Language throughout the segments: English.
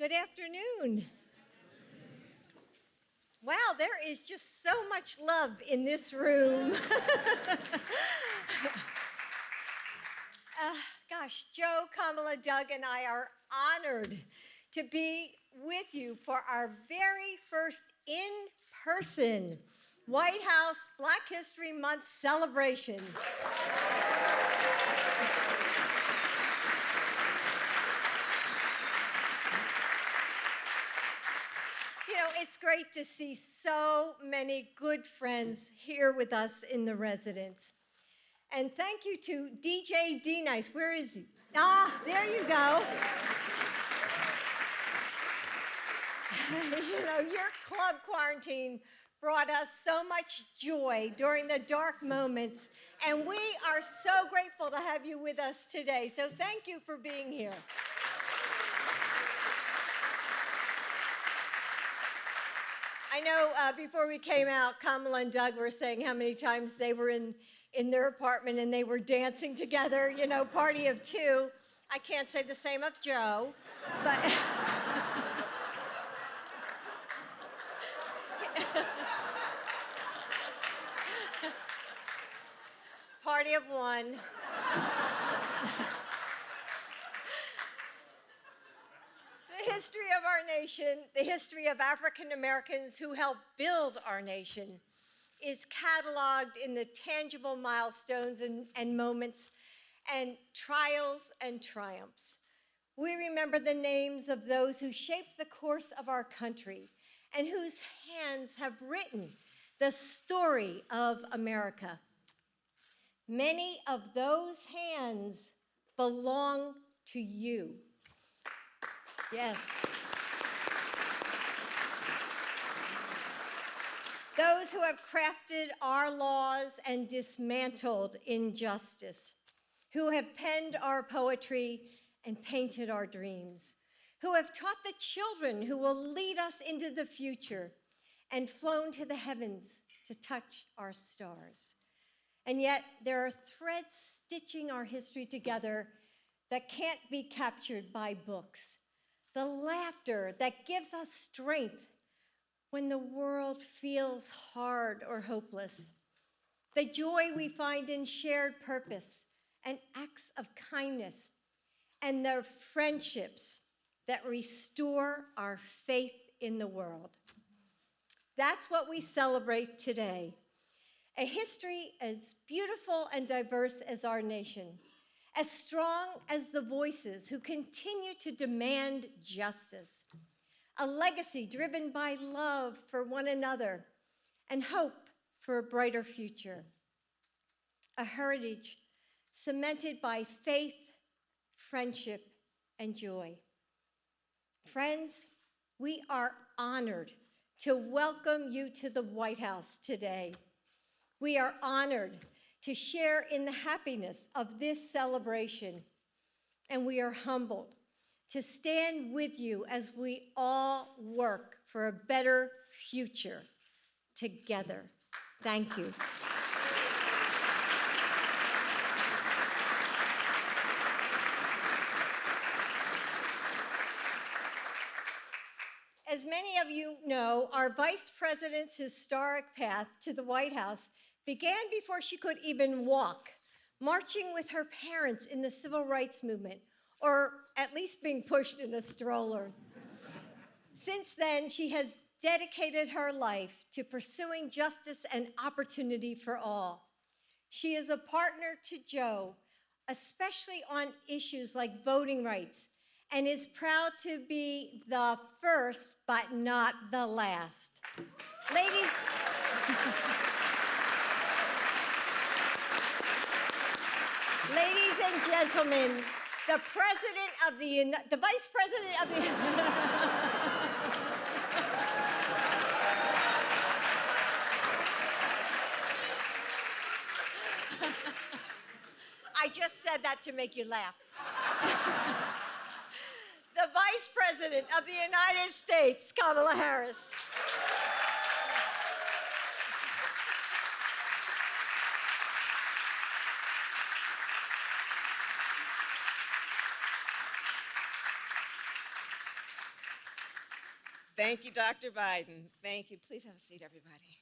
Good afternoon. Wow, there is just so much love in this room. Gosh, Joe, Kamala, Doug, and I are honored to be with you for our very first in-person White House Black History Month celebration. You know, it's great to see so many good friends here with us in the residence. And thank you to DJ D-Nice. Where is he? Ah, there you go. You know, your club quarantine brought us so much joy during the dark moments, and we are so grateful to have you with us today. So thank you for being here. I know before we came out, Kamala and Doug were saying how many times they were in their apartment and they were dancing together, you know, party of two. I can't say the same of Joe, but party of one. The history of our nation, the history of African Americans who helped build our nation, is cataloged in the tangible milestones and moments and trials and triumphs. We remember the names of those who shaped the course of our country and whose hands have written the story of America. Many of those hands belong to you. Yes. Those who have crafted our laws and dismantled injustice, who have penned our poetry and painted our dreams, who have taught the children who will lead us into the future and flown to the heavens to touch our stars. And yet there are threads stitching our history together that can't be captured by books. The laughter that gives us strength when the world feels hard or hopeless. The joy we find in shared purpose and acts of kindness, and the friendships that restore our faith in the world. That's what we celebrate today. A history as beautiful and diverse as our nation, as strong as the voices who continue to demand justice, a legacy driven by love for one another and hope for a brighter future, a heritage cemented by faith, friendship, and joy. Friends, we are honored to welcome you to the White House today. We are honored to share in the happiness of this celebration, and we are humbled to stand with you as we all work for a better future together. Thank you. As many of you know, our Vice President's historic path to the White House began before she could even walk, marching with her parents in the civil rights movement, or at least being pushed in a stroller. Since then, she has dedicated her life to pursuing justice and opportunity for all. She is a partner to Joe, especially on issues like voting rights, and is proud to be the first, but not the last. Ladies, ladies and gentlemen, the Vice President of the I just said that to make you laugh. The Vice President of the United States, Kamala Harris. Thank you, Dr. Biden. Thank you. Please have a seat, everybody.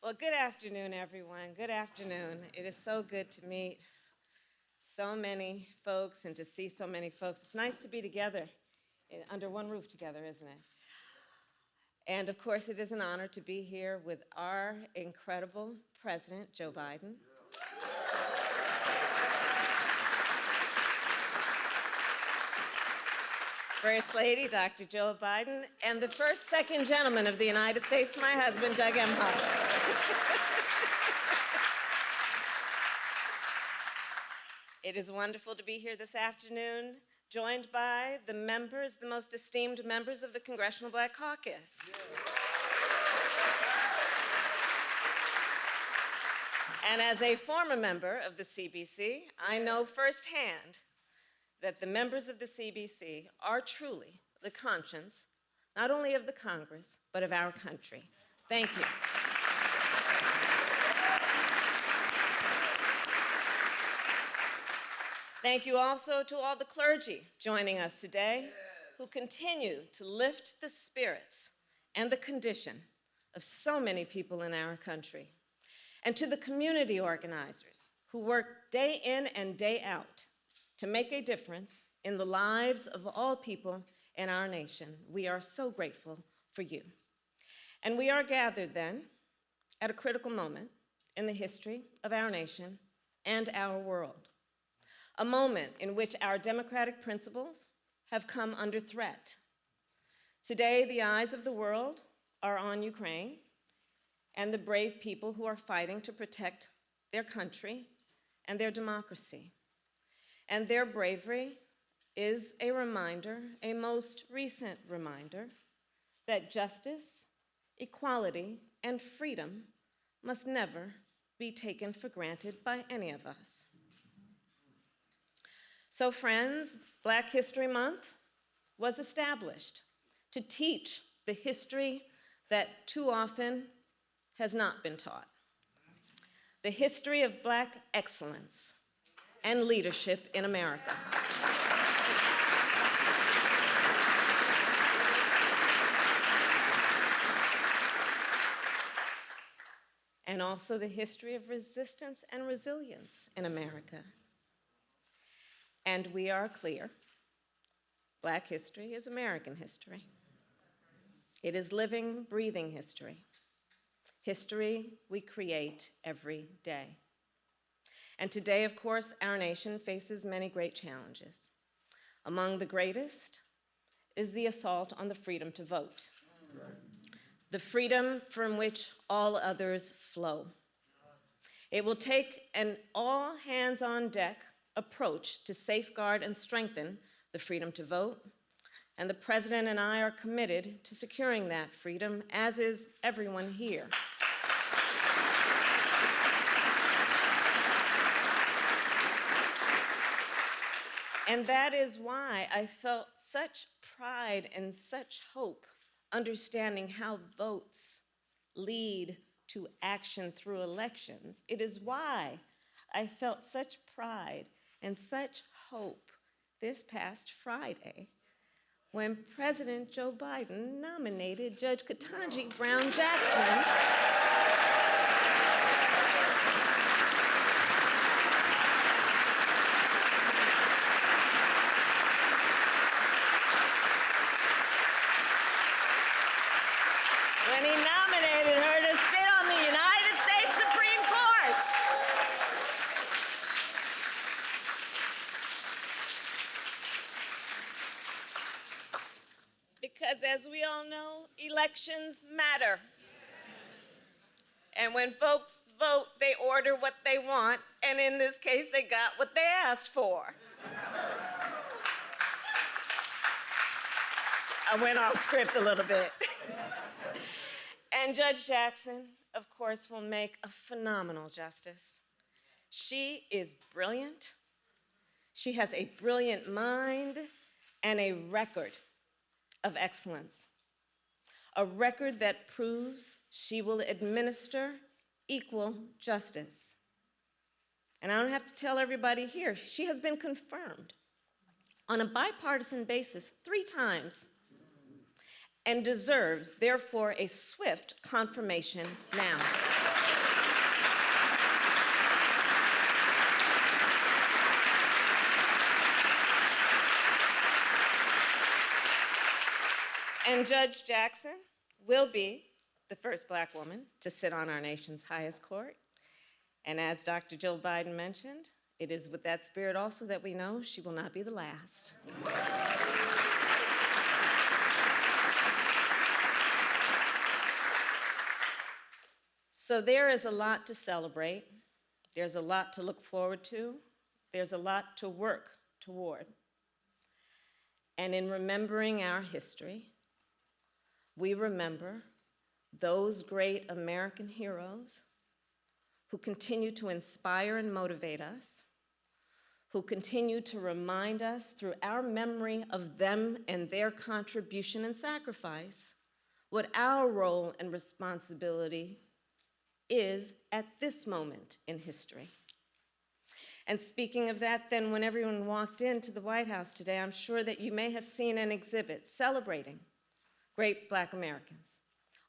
Well, good afternoon, everyone. Good afternoon. It is so good to meet so many folks and to see so many folks. It's nice to be together under one roof together, isn't it? And of course, it is an honor to be here with our incredible President, Joe Biden. First Lady, Dr. Joe Biden, and the second gentleman of the United States, my husband, Doug Emhoff. It is wonderful to be here this afternoon, joined by the most esteemed members of the Congressional Black Caucus. And as a former member of the CBC, I know firsthand that the members of the CBC are truly the conscience, not only of the Congress, but of our country. Thank you. Thank you also to all the clergy joining us today who continue to lift the spirits and the condition of so many people in our country. And to the community organizers who work day in and day out to make a difference in the lives of all people in our nation. We are so grateful for you. And we are gathered then at a critical moment in the history of our nation and our world. A moment in which our democratic principles have come under threat. Today, the eyes of the world are on Ukraine and the brave people who are fighting to protect their country and their democracy. And their bravery is a reminder, a most recent reminder, that justice, equality, and freedom must never be taken for granted by any of us. So friends, Black History Month was established to teach the history that too often has not been taught. The history of Black excellence and leadership in America. And also the history of resistance and resilience in America. And we are clear, Black history is American history. It is living, breathing history. History we create every day. And today, of course, our nation faces many great challenges. Among the greatest is the assault on the freedom to vote. The freedom from which all others flow. It will take an all-hands-on-deck approach to safeguard and strengthen the freedom to vote, and the President and I are committed to securing that freedom, as is everyone here. And that is why I felt such pride and such hope, understanding how votes lead to action through elections. It is why I felt such pride and such hope this past Friday when President Joe Biden nominated Judge Ketanji Brown Jackson because, as we all know, elections matter. And when folks vote, they order what they want, and in this case, they got what they asked for. I went off script a little bit. And Judge Jackson, of course, will make a phenomenal justice. She is brilliant. She has a brilliant mind and a record of excellence. A record that proves she will administer equal justice. And I don't have to tell everybody here, she has been confirmed on a bipartisan basis 3 times and deserves, therefore, a swift confirmation now. And Judge Jackson will be the first Black woman to sit on our nation's highest court. And as Dr. Jill Biden mentioned, it is with that spirit also that we know she will not be the last. So there is a lot to celebrate. There's a lot to look forward to. There's a lot to work toward. And in remembering our history, we remember those great American heroes who continue to inspire and motivate us, who continue to remind us through our memory of them and their contribution and sacrifice what our role and responsibility is at this moment in history. And speaking of that, then, when everyone walked into the White House today, I'm sure that you may have seen an exhibit celebrating great Black Americans.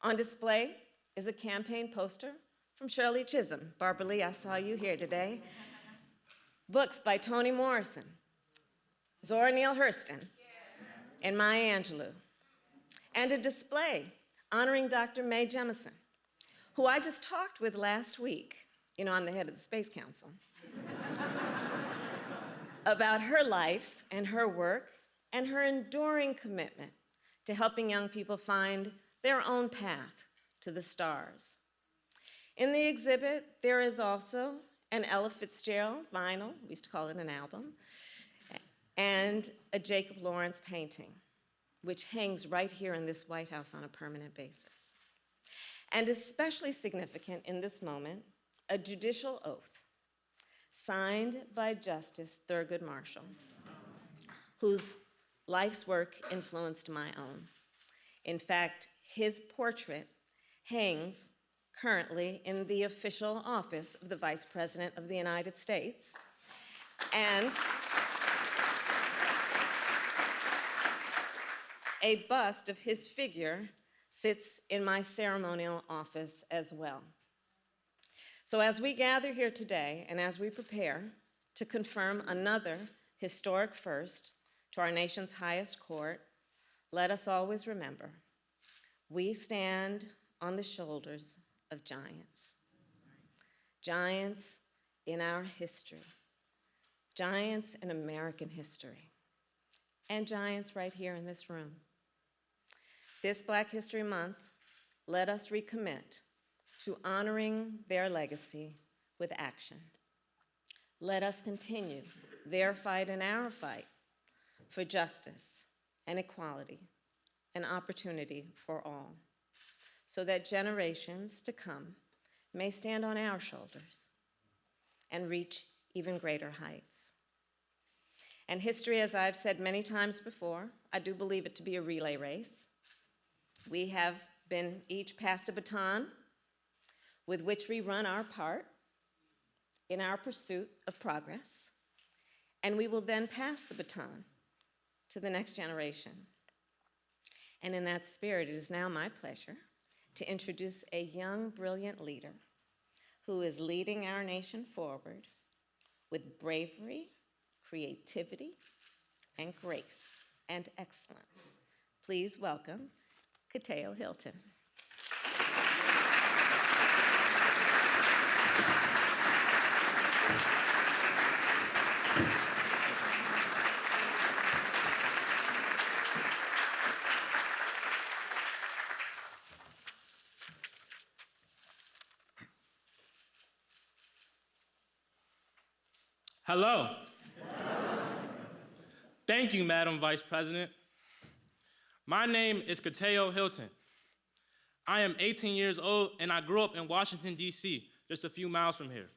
On display is a campaign poster from Shirley Chisholm. Barbara Lee, I saw you here today. Books by Toni Morrison, Zora Neale Hurston, and Maya Angelou. And a display honoring Dr. Mae Jemison, who I just talked with last week. You know, I'm the head of the Space Council. About her life and her work and her enduring commitment to helping young people find their own path to the stars. In the exhibit, there is also an Ella Fitzgerald vinyl, we used to call it an album, and a Jacob Lawrence painting, which hangs right here in this White House on a permanent basis. And especially significant in this moment, a judicial oath signed by Justice Thurgood Marshall, whose life's work influenced my own. In fact, his portrait hangs currently in the official office of the Vice President of the United States. And a bust of his figure sits in my ceremonial office as well. So as we gather here today and as we prepare to confirm another historic first to our nation's highest court, let us always remember, we stand on the shoulders of giants. Giants in our history, giants in American history, and giants right here in this room. This Black History Month, let us recommit to honoring their legacy with action. Let us continue their fight and our fight for justice and equality and opportunity for all, so that generations to come may stand on our shoulders and reach even greater heights. And history, as I've said many times before, I do believe it to be a relay race. We have been each passed a baton with which we run our part in our pursuit of progress, and we will then pass the baton to the next generation. And in that spirit, it is now my pleasure to introduce a young, brilliant leader who is leading our nation forward with bravery, creativity, and grace and excellence. Please welcome Kateo Hilton. Hello. Thank you, Madam Vice President. My name is Kateo Hilton. I am 18 years old and I grew up in Washington, D.C., just a few miles from here.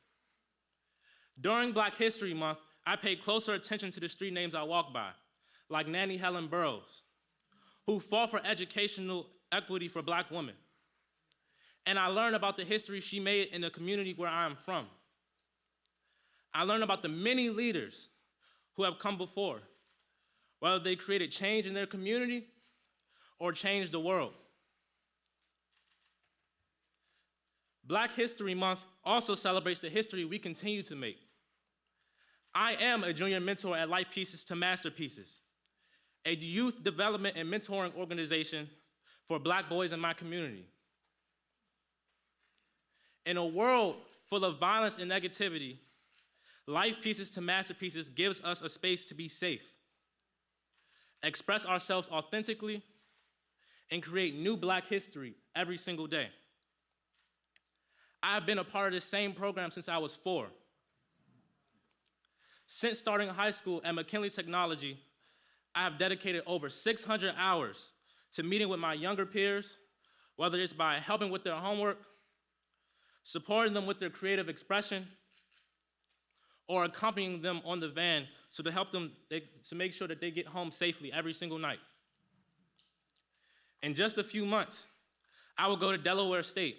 During Black History Month, I paid closer attention to the street names I walk by, like Nannie Helen Burroughs, who fought for educational equity for Black women. And I learned about the history she made in the community where I am from. I learned about the many leaders who have come before, whether they created change in their community or change the world. Black History Month also celebrates the history we continue to make. I am a junior mentor at Life Pieces to Masterpieces, a youth development and mentoring organization for Black boys in my community. In a world full of violence and negativity, Life Pieces to Masterpieces gives us a space to be safe, express ourselves authentically, and create new Black history every single day. I have been a part of this same program since I was 4. Since starting high school at McKinley Technology, I have dedicated over 600 hours to meeting with my younger peers, whether it's by helping with their homework, supporting them with their creative expression, or accompanying them on the van to help them to make sure that they get home safely every single night. In just a few months, I will go to Delaware State.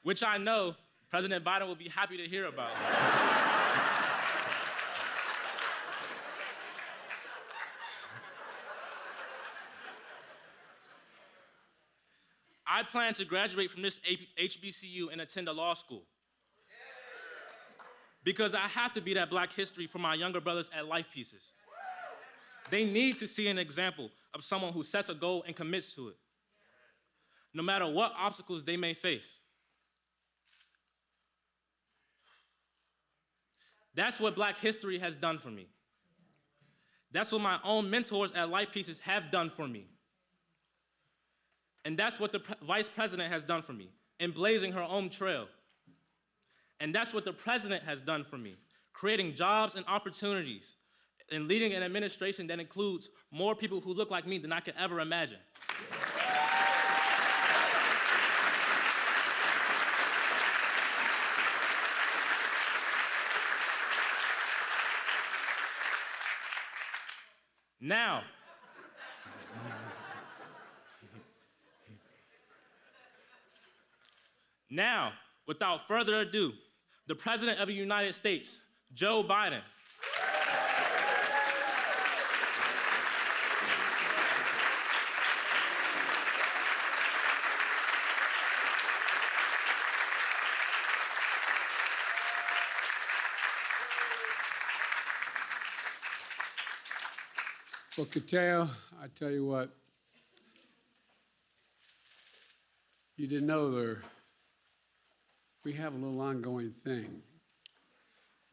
Which I know President Biden will be happy to hear about. I plan to graduate from this HBCU and attend a law school. Because I have to be that Black history for my younger brothers at Life Pieces. They need to see an example of someone who sets a goal and commits to it, no matter what obstacles they may face. That's what Black history has done for me. That's what my own mentors at Life Pieces have done for me. And that's what the Vice President has done for me, in blazing her own trail. And that's what the President has done for me, creating jobs and opportunities and leading an administration that includes more people who look like me than I could ever imagine. Now, without further ado, the President of the United States, Joe Biden. Well, Kateo, I tell you what, you didn't know we have a little ongoing thing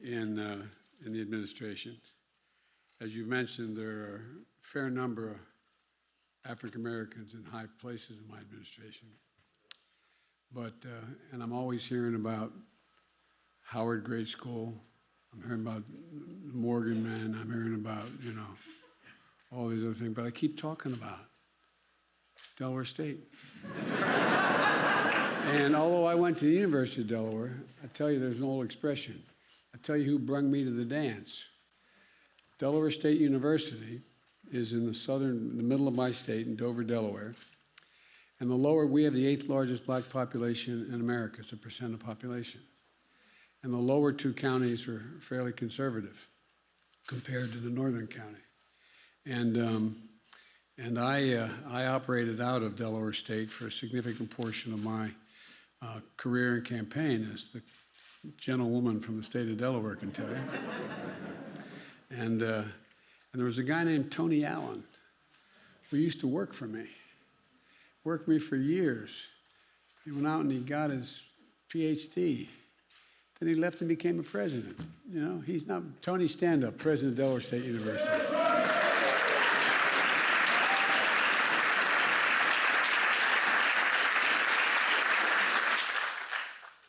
in the administration. As you mentioned, there are a fair number of African Americans in high places in my administration. But, and I'm always hearing about Howard Grade School. I'm hearing about Morgan men. I'm hearing about, all these other things, but I keep talking about Delaware State. And although I went to the University of Delaware, I tell you there's an old expression. I tell you who brung me to the dance. Delaware State University is in the middle of my state in Dover, Delaware. And we have the 8th largest Black population in America as a percent of population. And the lower 2 counties are fairly conservative compared to the northern county. And I operated out of Delaware State for a significant portion of my career and campaign, as the gentlewoman from the state of Delaware can tell you. And there was a guy named Tony Allen who used to work for me for years. He went out and he got his PhD. Then he left and became a president. He's not Tony Stand-Up, president of Delaware State University.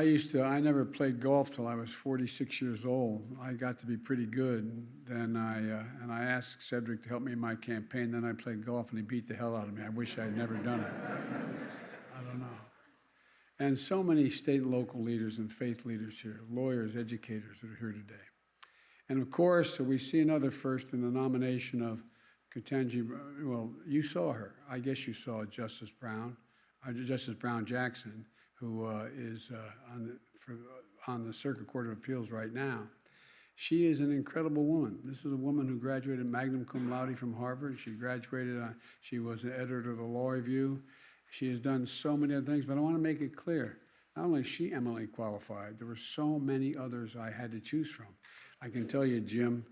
I never played golf till I was 46 years old. I got to be pretty good. Then and I asked Cedric to help me in my campaign. Then I played golf and he beat the hell out of me. I wish I had never done it. I don't know. And so many state and local leaders and faith leaders here, lawyers, educators that are here today. And of course, we see another first in the nomination of Ketanji. Well, you saw her. I guess you saw Justice Brown Jackson, who is on the Circuit Court of Appeals right now. She is an incredible woman. This is a woman who graduated magna cum laude from Harvard. She graduated, she was the editor of the Law Review. She has done so many other things, but I want to make it clear, not only is she eminently qualified, there were so many others I had to choose from. I can tell you, Jim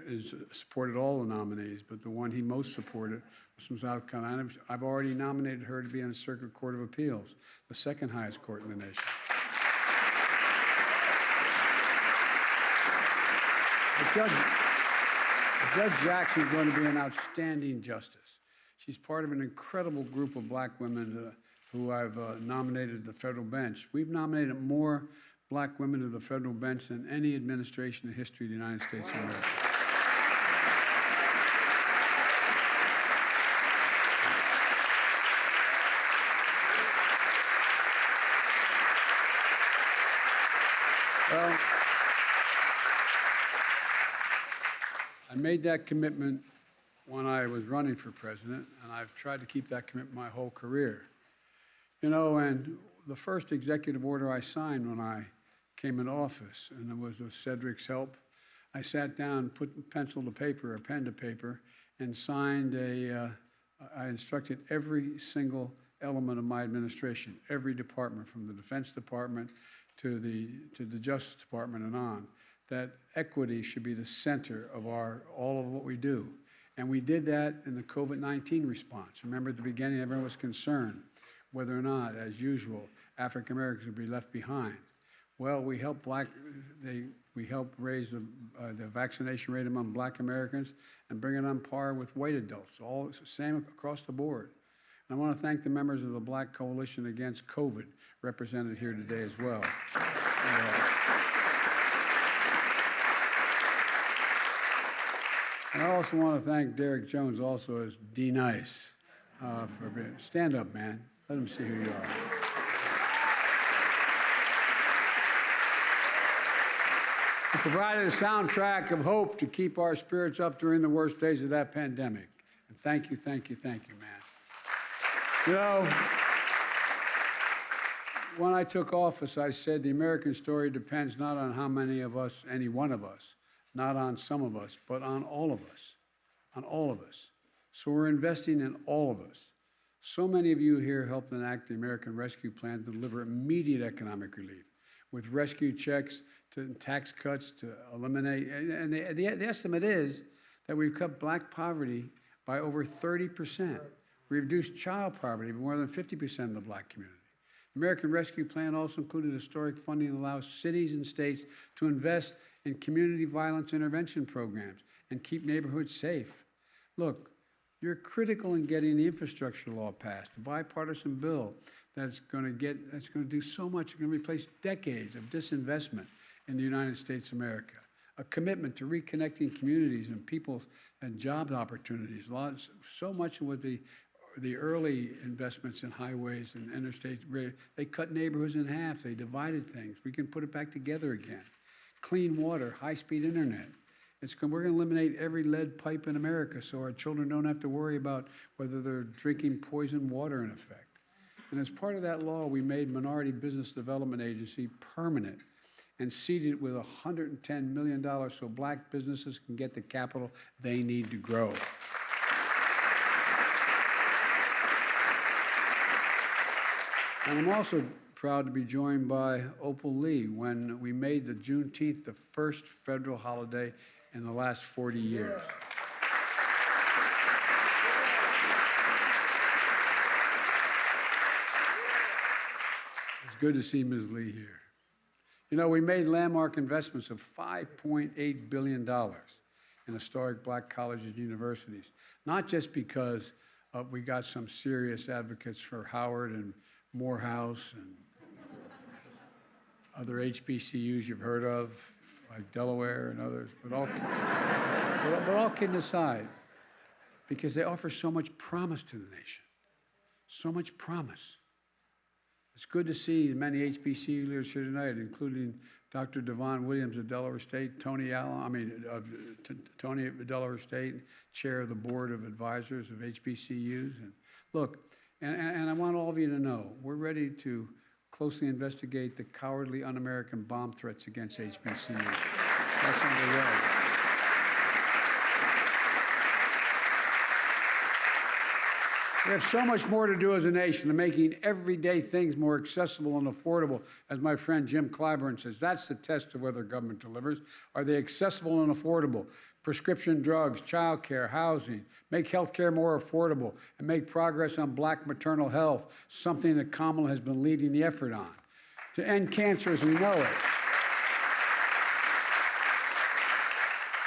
has supported all the nominees, but the one he most supported was from South Carolina. I've already nominated her to be on the Circuit Court of Appeals, the second highest court in the nation. Judge Jackson is going to be an outstanding justice. She's part of an incredible group of black women who I've nominated to the federal bench. We've nominated more black women to the federal bench than any administration in the history of the United States of America. Well, I made that commitment when I was running for president, and I've tried to keep that commitment my whole career. You know, and the first executive order I signed when I came into office, and it was with Cedric's help, I sat down, put pencil to paper, or pen to paper, and signed I instructed every single element of my administration, every department, from the Defense Department to the Justice Department and on, that equity should be the center of all of what we do. And we did that in the COVID-19 response. Remember, at the beginning, everyone was concerned whether or not, as usual, African Americans would be left behind. Well, we helped raise the vaccination rate among black Americans and bring it on par with white adults, all same across the board. And I want to thank the members of the Black Coalition Against COVID represented here today as well. And I also want to thank Derek Jones, also as D-Nice, for being, stand up, man. Let them see who you are. He provided a soundtrack of hope to keep our spirits up during the worst days of that pandemic. And thank you, man. You know, when I took office, I said the American story depends not on how many of us, any one of us, not on some of us, but on all of us, So we're investing in all of us. So many of you here helped enact the American Rescue Plan to deliver immediate economic relief, with rescue checks to tax cuts to eliminate, and the estimate is that we've cut black poverty by over 30%. We reduced child poverty by more than 50% in the black community. The American Rescue Plan also included historic funding that allows cities and states to invest in community violence intervention programs and keep neighborhoods safe. Look, you're critical in getting the infrastructure law passed, the bipartisan bill that's going to do so much. It's going to replace decades of disinvestment in the United States of America. A commitment to reconnecting communities and people and job opportunities. So much with the early investments in highways and interstate, they cut neighborhoods in half. They divided things. We can put it back together again. Clean water, high-speed internet. We're going to eliminate every lead pipe in America so our children don't have to worry about whether they're drinking poisoned water in effect. And as part of that law, we made Minority Business Development Agency permanent and seeded it with $110 million so black businesses can get the capital they need to grow. And I'm also proud to be joined by Opal Lee when we made the Juneteenth the first federal holiday in the last 40 years. It's good to see Ms. Lee here. You know, we made landmark investments of $5.8 billion in historic black colleges and universities, not just because we got some serious advocates for Howard and Morehouse and other HBCUs you've heard of, like Delaware and others, but all kidding aside, because they offer so much promise to the nation, so much promise. It's good to see many HBCU leaders here tonight, including Dr. Devon Williams of Delaware State, Tony Allen, Tony at Delaware State, chair of the board of advisors of HBCUs. And look, and I want all of you to know, we're ready to closely investigate the cowardly, un-American bomb threats against HBCUs. That's underway. We have so much more to do as a nation in making everyday things more accessible and affordable. As my friend Jim Clyburn says, that's the test of whether government delivers. Are they accessible and affordable? Prescription drugs, child care, housing, make health care more affordable, and make progress on black maternal health, something that Kamala has been leading the effort on. To end cancer as we know it,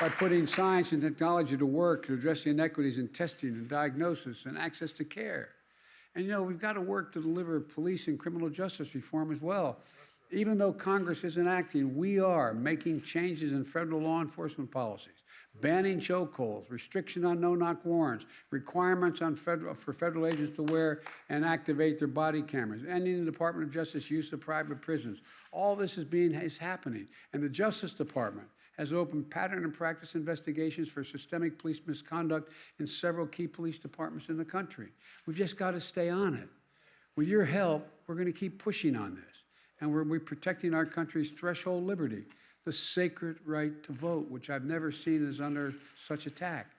by putting science and technology to work to address the inequities in testing and diagnosis and access to care. And, you know, we've got to work to deliver police and criminal justice reform as well. Even though Congress isn't acting, we are making changes in federal law enforcement policies, banning chokeholds, restriction on no-knock warrants, requirements on for federal agents to wear and activate their body cameras, ending the Department of Justice use of private prisons. All this is happening. And the Justice Department has opened pattern and practice investigations for systemic police misconduct in several key police departments in the country. We've just got to stay on it. With your help, we're going to keep pushing on this. And we're protecting our country's threshold liberty, the sacred right to vote, which I've never seen is under such attack.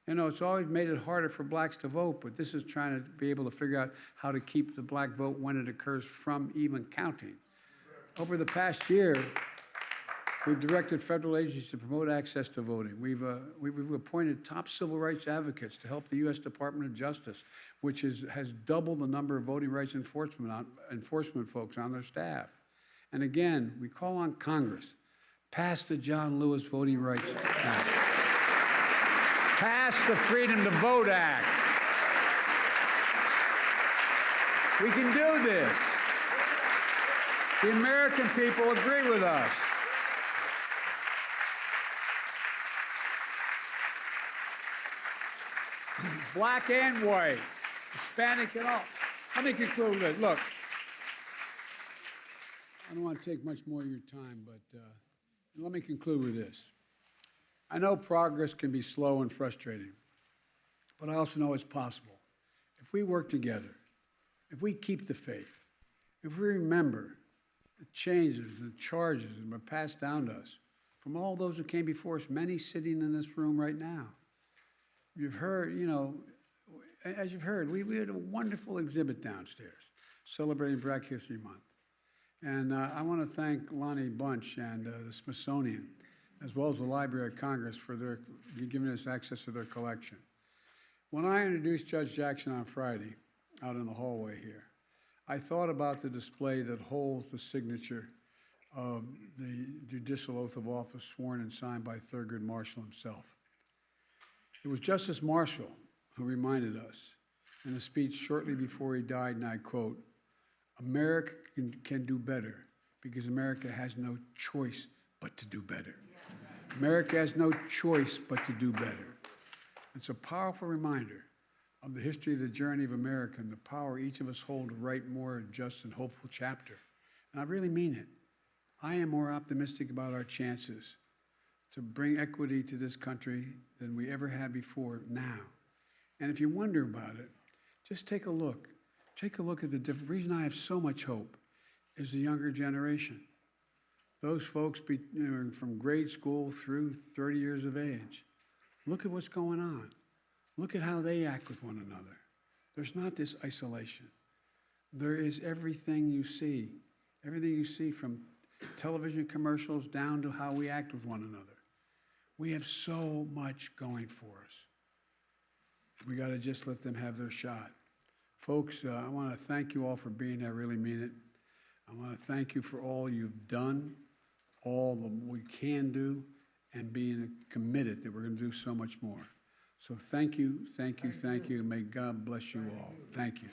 You know, it's always made it harder for blacks to vote, but this is trying to be able to figure out how to keep the black vote when it occurs from even counting. Over the past year, we've directed federal agencies to promote access to voting. We've appointed top civil rights advocates to help the U.S. Department of Justice, which has doubled the number of voting rights enforcement folks on their staff. And again, we call on Congress, pass the John Lewis Voting Rights Act. Pass the Freedom to Vote Act. We can do this. The American people agree with us. Black and white, Hispanic and all. Let me conclude with this. Look, I don't want to take much more of your time, but let me conclude with this. I know progress can be slow and frustrating, but I also know it's possible. If we work together, if we keep the faith, if we remember the changes and charges that were passed down to us from all those who came before us, many sitting in this room right now. You've heard, you know, as you've heard, we had a wonderful exhibit downstairs celebrating Black History Month. And I want to thank Lonnie Bunch and the Smithsonian, as well as the Library of Congress for giving us access to their collection. When I introduced Judge Jackson on Friday out in the hallway here, I thought about the display that holds the signature of the judicial oath of office sworn and signed by Thurgood Marshall himself. It was Justice Marshall who reminded us in a speech shortly before he died, and I quote, "America can do better because America has no choice but to do better." America has no choice but to do better. It's a powerful reminder of the history of the journey of America and the power each of us hold to write more just and hopeful chapter. And I really mean it. I am more optimistic about our chances to bring equity to this country than we ever had before now. And if you wonder about it, just take a look. Take a look at the reason I have so much hope is the younger generation. Those folks from grade school through 30 years of age. Look at what's going on. Look at how they act with one another. There's not this isolation. There is everything you see from television commercials down to how we act with one another. We have so much going for us. We got to just let them have their shot. Folks, I want to thank you all for being here. I really mean it. I want to thank you for all you've done, all that we can do, and being committed that we're going to do so much more. So thank you, thank you, thank you. May God bless you all. Thank you.